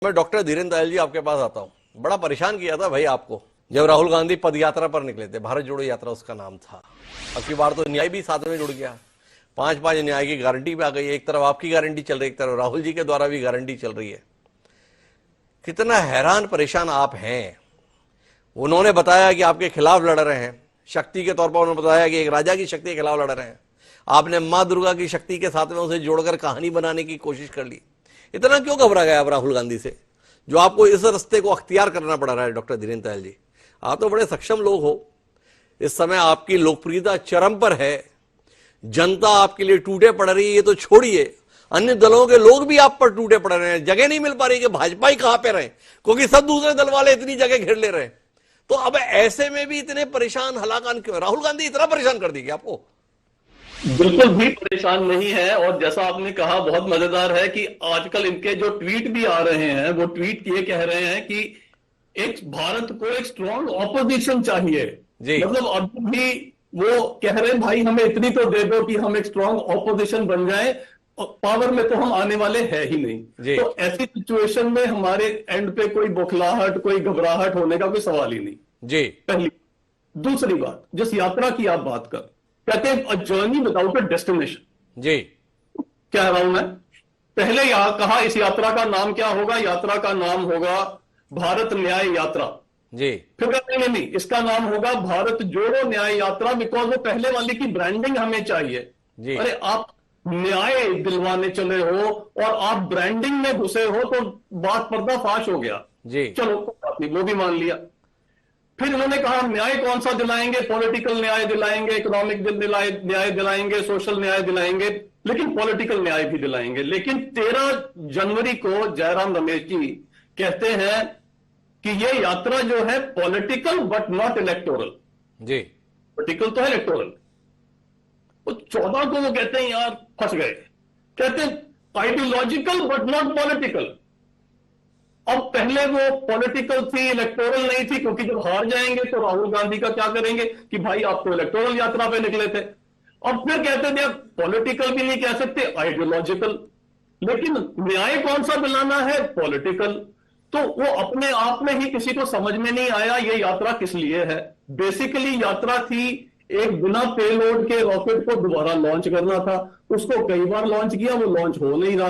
मैं डॉक्टर धीरेन्द्र दयाल जी आपके पास आता हूं। बड़ा परेशान किया था भाई आपको जब राहुल गांधी पद यात्रा पर निकले थे। भारत जोड़ो यात्रा उसका नाम था। अब की बार तो न्याय भी साथ में जुड़ गया। 5-5 न्याय की गारंटी भी आ गई। एक तरफ आपकी गारंटी चल रही है, एक तरफ राहुल जी के द्वारा भी गारंटी चल रही है। कितना हैरान परेशान आप हैं। उन्होंने बताया कि आपके खिलाफ लड़ रहे हैं, शक्ति के तौर पर उन्होंने बताया कि एक राजा की शक्ति के खिलाफ लड़ रहे हैं। आपने मां दुर्गा की शक्ति के साथ में उसे जोड़कर कहानी बनाने की कोशिश कर ली। इतना क्यों घबरा गया आप राहुल गांधी से, जो आपको इस रास्ते को अख्तियार करना पड़ रहा है? डॉक्टर धीरेन्द्र दयाल जी, आप तो बड़े सक्षम लोग हो। इस समय आपकी लोकप्रियता चरम पर है। जनता आपके लिए टूटे पड़ रही है। ये तो छोड़िए, अन्य दलों के लोग भी आप पर टूटे पड़ रहे हैं। जगह नहीं मिल पा रही कि भाजपा ही कहां पे रहे, क्योंकि सब दूसरे दल वाले इतनी जगह घेर ले रहे हैं। तो अब ऐसे में भी इतने परेशान हलाकान क्यों? राहुल गांधी इतना परेशान कर देगी आपको? बिल्कुल भी परेशान नहीं है। और जैसा आपने कहा, बहुत मजेदार है कि आजकल इनके जो ट्वीट भी आ रहे हैं, वो ट्वीट ये कह रहे हैं कि एक भारत को एक स्ट्रांग ऑपोजिशन चाहिए। मतलब अभी भी वो कह रहे हैं भाई हमें इतनी तो दे दो कि हम एक स्ट्रांग ऑपोजिशन बन जाए। पावर में तो हम आने वाले हैं ही नहीं। तो ऐसी सिचुएशन में हमारे एंड पे कोई बौखलाहट, कोई घबराहट होने का कोई सवाल ही नहीं। जी पहली। दूसरी बात, जिस यात्रा की आप बात कर, कहते हैं a journey without a destination. जी कह रहा हूं मैं, पहले यहां कहा इस यात्रा का नाम क्या होगा? यात्रा का नाम होगा भारत न्याय यात्रा। जी फिर कहते हैं नहीं, इसका नाम होगा भारत जोड़ो न्याय यात्रा, बिकॉज वो पहले वाली की ब्रांडिंग हमें चाहिए। जी अरे आप न्याय दिलवाने चले हो और आप ब्रांडिंग में घुसे हो, तो बात पर्दाफाश हो गया। जी चलो वो भी मान लिया। फिर उन्होंने कहा न्याय कौन सा दिलाएंगे? पॉलिटिकल न्याय दिलाएंगे, इकोनॉमिक न्याय दिलाएंगे, सोशल न्याय दिलाएंगे, लेकिन पॉलिटिकल न्याय भी दिलाएंगे। लेकिन 13 जनवरी को जयराम रमेश जी कहते हैं कि ये यात्रा जो है पॉलिटिकल बट नॉट इलेक्टोरल। जी पॉलिटिकल तो है, इलेक्टोरल। तो 14 को वो कहते हैं यार फंस गए, कहते हैं आइडियोलॉजिकल बट नॉट पॉलिटिकल। अब पहले वो पॉलिटिकल थी, इलेक्टोरल नहीं थी, क्योंकि जब हार जाएंगे तो राहुल गांधी का क्या करेंगे कि भाई आप तो इलेक्टोरल यात्रा पे निकले थे। और फिर कहते थे पॉलिटिकल भी नहीं कह सकते, आइडियोलॉजिकल। लेकिन न्याय कौन सा दिलाना है? पॉलिटिकल। तो वो अपने आप में ही किसी को समझ में नहीं आया ये यात्रा किस लिए है। बेसिकली यात्रा थी एक बिना पेलोड के रॉकेट को दोबारा लॉन्च करना था। उसको कई बार लॉन्च किया, वो लॉन्च हो नहीं रहा।